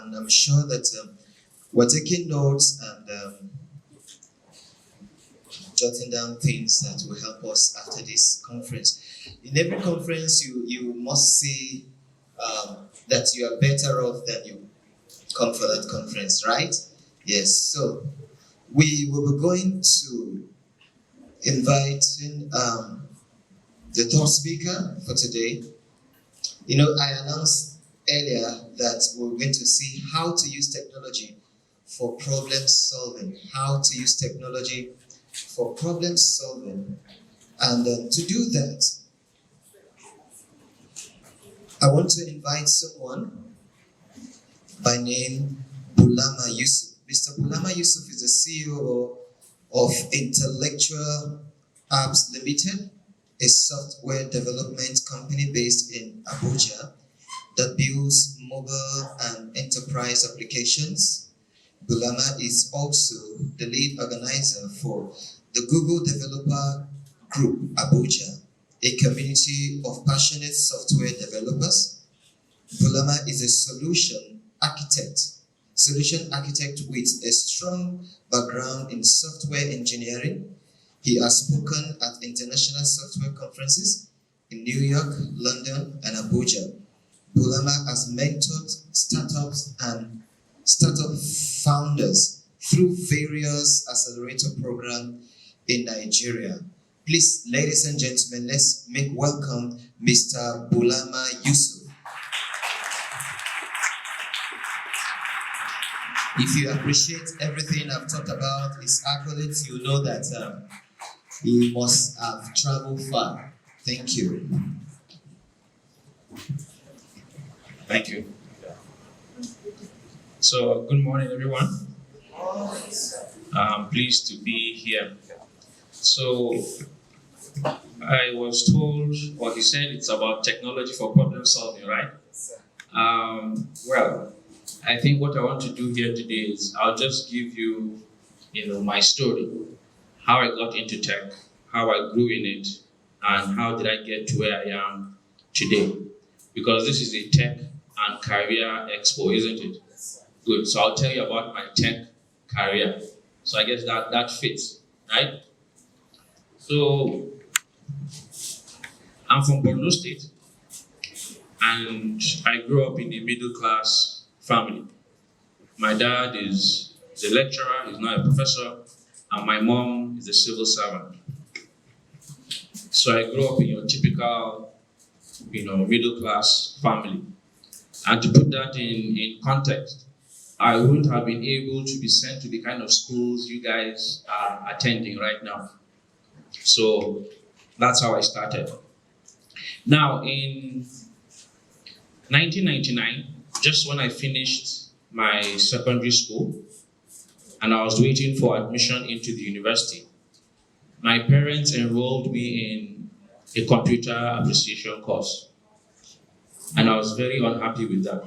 and I'm sure that we're taking notes and jotting down things that will help us after this conference. In every conference, you must see that you are better off than you come for that conference, right? Yes. So we will be going to inviting the third speaker for today. You know, I announced earlier that we're going to see how to use technology for problem solving. How to use technology for problem solving. And to do that, I want to invite someone by name Bulama Yusuf. Mr. Bulama Yusuf is the CEO of Intellectual Apps Limited, a software development company based in Abuja that builds mobile and enterprise applications. Bulama is also the lead organizer for the Google Developer Group Abuja, a community of passionate software developers. Bulama is a solution architect with a strong background in software engineering. He has spoken at international software conferences in New York, London, and Abuja. Bulama has mentored startups and startup founders through various accelerator programs in Nigeria. Please, ladies and gentlemen, let's make welcome Mr. Bulama Yusuf. If you appreciate everything I've talked about, his accolades, you know that he must have traveled far. Thank you. Thank you. So, good morning, everyone. I'm pleased to be here. So, I was told, or he said it's about technology for problem solving, right? Well, I think what I want to do here today is I'll just give you, my story, how I got into tech, how I grew in it, and how did I get to where I am today. Because this is a tech and career expo, isn't it? Good. So I'll tell you about my tech career. So I guess that fits, right? So I'm from Borno State, and I grew up in a middle-class family. My dad is a lecturer, he's not a professor, and my mom is a civil servant. So I grew up in your typical, middle-class family. And to put that in context, I wouldn't have been able to be sent to the kind of schools you guys are attending right now. So that's how I started. Now, in 1999, just when I finished my secondary school and I was waiting for admission into the university, my parents enrolled me in a computer appreciation course. And I was very unhappy with that.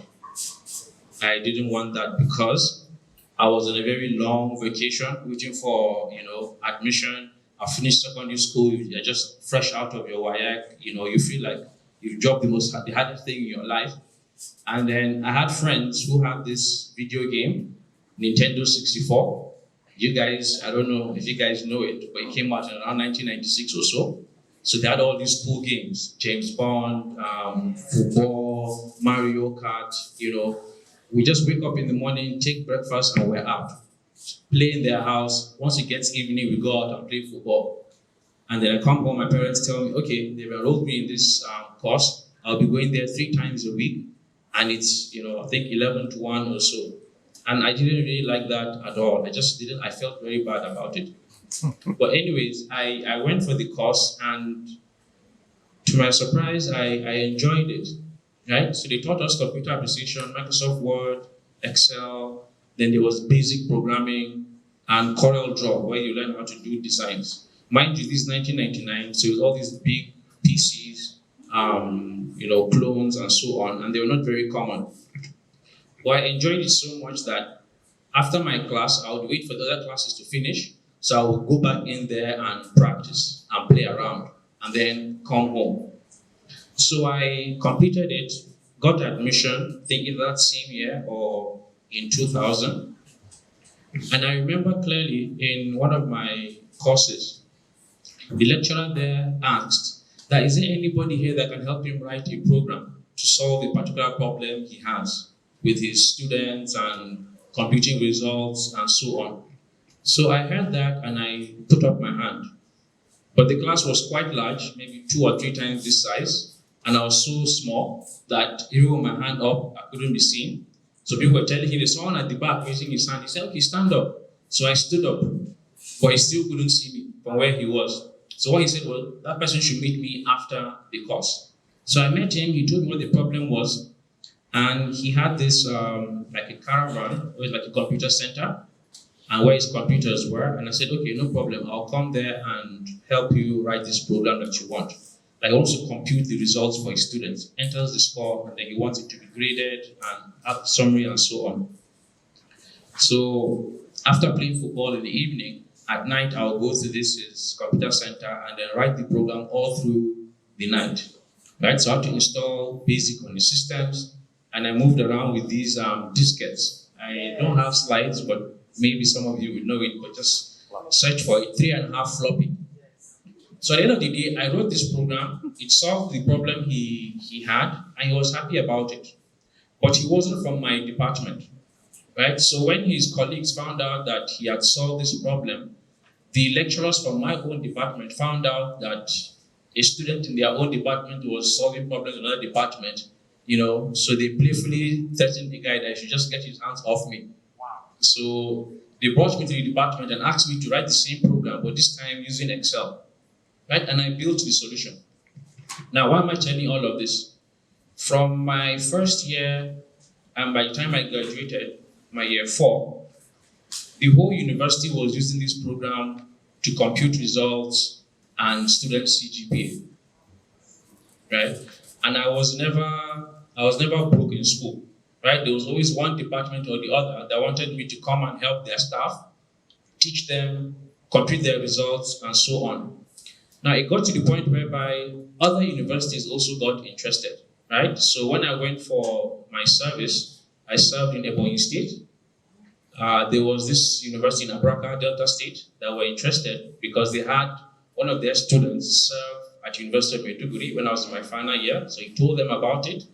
I didn't want that because I was on a very long vacation waiting for, admission. I finished secondary school, you're just fresh out of your WIAC, you feel like you've dropped the hardest thing in your life. And then I had friends who had this video game, Nintendo 64. You guys, I don't know if you guys know it, but it came out in around 1996 or so. So they had all these cool games, James Bond, football, Mario Kart, We just wake up in the morning, take breakfast, and we're out. Play in their house. Once it gets evening, we go out and play football. And then I come home, my parents tell me, okay, they've enrolled me in this course. I'll be going there 3 times a week. And it's, I think 11 to 1 or so. And I didn't really like that at all. I felt very bad about it. But anyways, I went for the course, and to my surprise, I enjoyed it, right? So they taught us computer appreciation, Microsoft Word, Excel, then there was basic programming and CorelDRAW, where you learn how to do designs. Mind you, this is 1999, so it was all these big PCs, clones and so on, and they were not very common. But I enjoyed it so much that after my class, I would wait for the other classes to finish, so I would go back in there and practice and play around, and then come home. So I completed it, got admission, thinking that same year or in 2000. And I remember clearly in one of my courses, the lecturer there asked that is there anybody here that can help him write a program to solve a particular problem he has with his students and computing results and so on. So I heard that and I put up my hand. But the class was quite large, maybe 2 or 3 times this size, and I was so small that even with my hand up, I couldn't be seen. So people were telling him, there's someone at the back raising his hand. He said, okay, stand up. So I stood up, but he still couldn't see me from where he was. So what he said was, that person should meet me after the course. So I met him, he told me what the problem was, and he had this like a caravan, it was like a computer center, and where his computers were. And I said, okay, no problem, I'll come there and help you write this program that you want. Like, I want to compute the results for his students, enters the score, and then he wants it to be graded and have a summary and so on. So after playing football in the evening, at night I'll go to his computer center and then write the program all through the night. Right? So I have to install BASIC on the systems, and I moved around with these diskettes. I don't have slides, but maybe some of you will know it, but just search for it, 3.5 floppy. So at the end of the day, I wrote this program. It solved the problem he had, and he was happy about it. But he wasn't from my department, right? So when his colleagues found out that he had solved this problem, the lecturers from my own department found out that a student in their own department was solving problems in another department, so they playfully threatened the guy that he should just get his hands off me. So they brought me to the department and asked me to write the same program, but this time using Excel, right? And I built the solution. Now, why am I telling all of this? From my first year, and by the time I graduated, my year 4, the whole university was using this program to compute results and student CGPA, right? And I was never broke in school, right? There was always one department or the other that wanted me to come and help their staff, teach them, compute their results, and so on. Now, it got to the point whereby other universities also got interested, right? So when I went for my service, I served in Ebonyi State. There was this university in Abraka, Delta State, that were interested because they had one of their students serve at University of Maiduguri when I was in my final year. So he told them about it.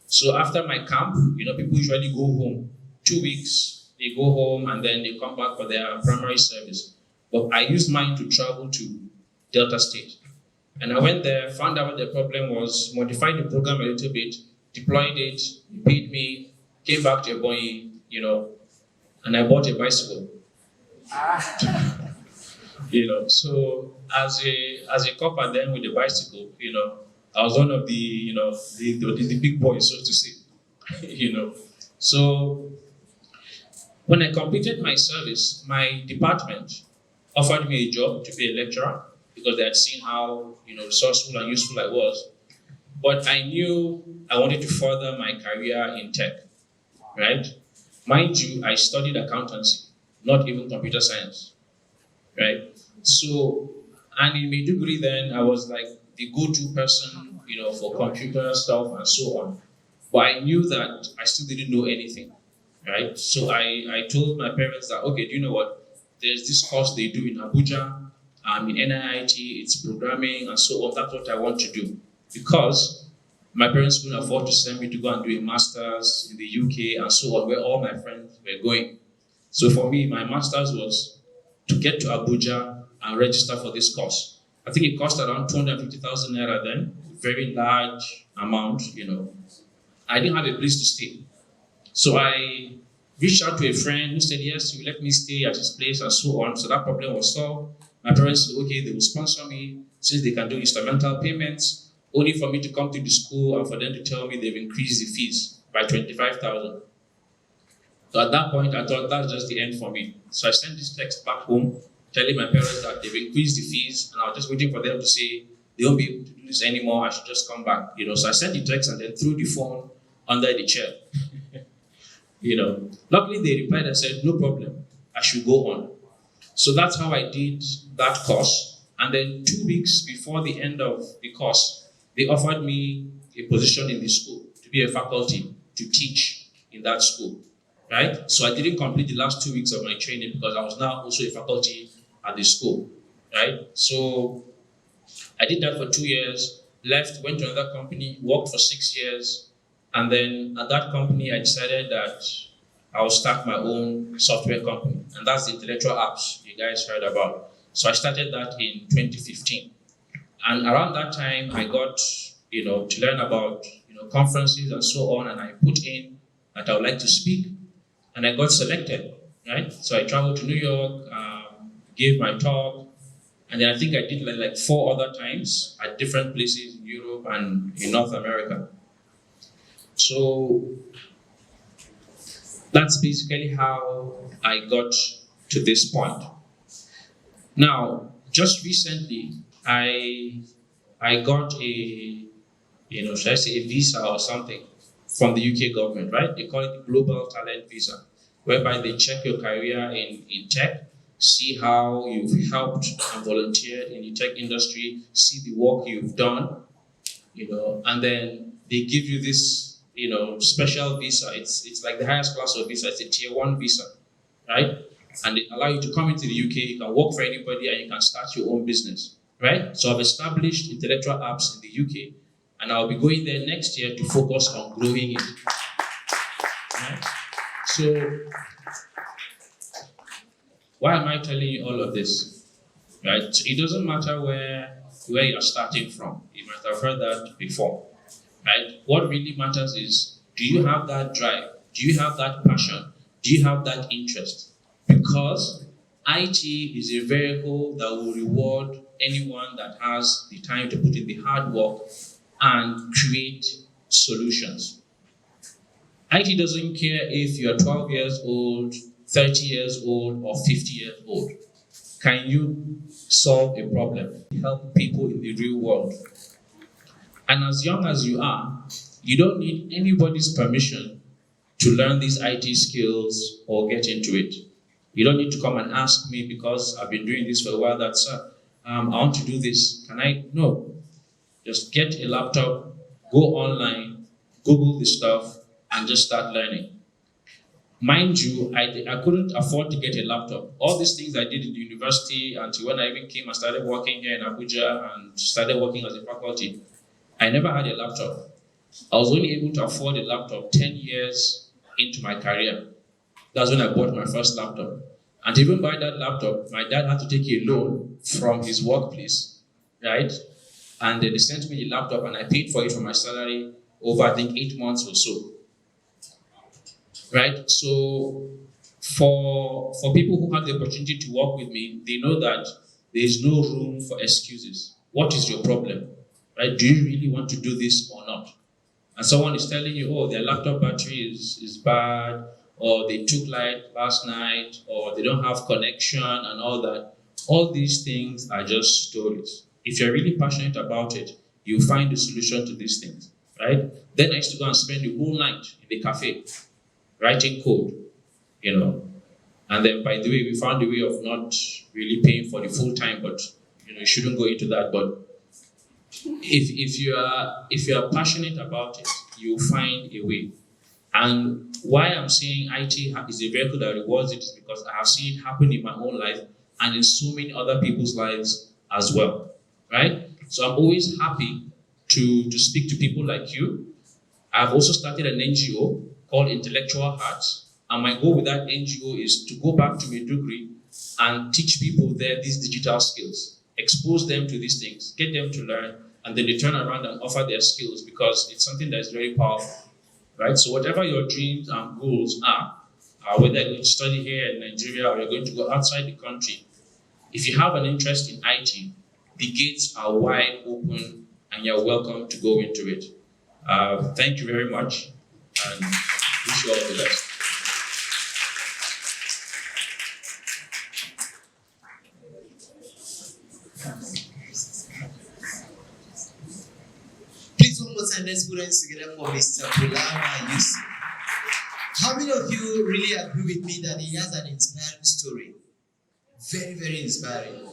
So after my camp, people usually go home. 2 weeks, they go home and then they come back for their primary service. But I used mine to travel to Delta State. And I went there, found out what the problem was, modified the program a little bit, deployed it, paid me, came back to Ebonyi, and I bought a bicycle. So as a copper then with the bicycle, I was one of the, the big boys, so to say, So when I completed my service, my department offered me a job to be a lecturer because they had seen how, resourceful and useful I was. But I knew I wanted to further my career in tech, right? Mind you, I studied accountancy, not even computer science, right? So, and in Maiduguri then, I was like the go-to person, for computer stuff and so on. But I knew that I still didn't know anything, right? So I told my parents that, okay, do you know what? There's this course they do in Abuja, in NIIT, it's programming and so on. That's what I want to do. Because my parents couldn't afford to send me to go and do a master's in the UK and so on, where all my friends were going. So for me, my master's was to get to Abuja and register for this course. I think it cost around 250,000 naira then, very large amount, I didn't have a place to stay. So I reached out to a friend who said, yes, you let me stay at his place and so on. So that problem was solved. My parents said, okay, they will sponsor me since they can do instrumental payments, only for me to come to the school and for them to tell me they've increased the fees by 25,000. So at that point, I thought that's just the end for me. So I sent this text back home, telling my parents that they've increased the fees, and I was just waiting for them to say they won't be able to do this anymore. I should just come back. So I sent the text and then threw the phone under the chair. Luckily they replied and said, no problem, I should go on. So that's how I did that course. And then 2 weeks before the end of the course, they offered me a position in the school to be a faculty to teach in that school. right? So I didn't complete the last 2 weeks of my training because I was now also a faculty at the school, right? So I did that for 2 years, left, went to another company, worked for 6 years, and then at that company I decided that I will start my own software company, and that's the intellectual apps you guys heard about. So I started that in 2015. And around that time, I got, to learn about, conferences and so on, and I put in that I would like to speak, and I got selected, right? So I traveled to New York, gave my talk, and then I think I did like 4 other times at different places in Europe and in North America. So that's basically how I got to this point. Now, just recently, I got a, should I say a visa or something from the UK government, right? They call it the Global Talent Visa, whereby they check your career in tech, see how you've helped and volunteered in the tech industry, see the work you've done, and then they give you this, special visa. It's like the highest class of visa. It's a tier 1 visa, right? And they allow you to come into the UK, you can work for anybody, and you can start your own business, right? So I've established intellectual apps in the UK, and I'll be going there next year to focus on growing it. Right? So why am I telling you all of this? Right? It doesn't matter where you're starting from. You might have heard that before. Right? What really matters is, do you have that drive? Do you have that passion? Do you have that interest? Because IT is a vehicle that will reward anyone that has the time to put in the hard work and create solutions. IT doesn't care if you're 12 years old, 30 years old, or 50 years old. Can you solve a problem? Help people in the real world. And as young as you are, you don't need anybody's permission to learn these IT skills or get into it. You don't need to come and ask me because I've been doing this for a while that, sir, I want to do this. Can I? No. Just get a laptop, go online, Google the stuff, and just start learning. Mind you, I couldn't afford to get a laptop. All these things I did in the university until when I even came and started working here in Abuja and started working as a faculty, I never had a laptop. I was only able to afford a laptop 10 years into my career. That's when I bought my first laptop. And to even buy that laptop, my dad had to take a loan from his workplace, right? And they sent me the laptop and I paid for it from my salary over, I think, 8 months or so. Right? So for people who have the opportunity to work with me, they know that there is no room for excuses. What is your problem? Right? Do you really want to do this or not? And someone is telling you, oh, their laptop battery is bad, or they took light last night, or they don't have connection and all that. All these things are just stories. If you're really passionate about it, you'll find a solution to these things, right? Then I used to go and spend the whole night in the cafe writing code, And then, by the way, we found a way of not really paying for the full time, but you shouldn't go into that. But if you are passionate about it, you'll find a way. And why I'm saying IT is a vehicle that rewards it is because I have seen it happen in my own life and in so many other people's lives as well, right? So I'm always happy to speak to people like you. I've also started an NGO called Intellectual Hearts, and my goal with that NGO is to go back to Maiduguri and teach people there these digital skills, expose them to these things, get them to learn, and then they turn around and offer their skills because it's something that is very powerful. Right? So whatever your dreams and goals are, whether you're going to study here in Nigeria or you're going to go outside the country, if you have an interest in IT, the gates are wide open and you're welcome to go into it. Thank you very much and wish you all the best. Please, one more time, let's put hands together for Mr. Bulama Yusuf. How many of you really agree with me that he has an inspiring story? Very, very inspiring.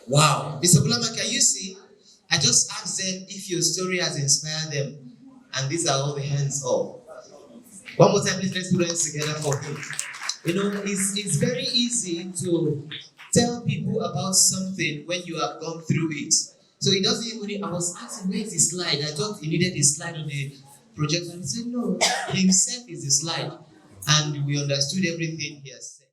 Wow. Mr. Bulama, can you see? I just asked them if your story has inspired them. And these are all the hands up. One more time, please, let's put hands together for him. You know, it's very easy to tell people about something when you have gone through it. So he doesn't even need, I was asking, where is the slide? I thought he needed a slide on the projector. And he said, no, himself is the slide. And we understood everything he has said.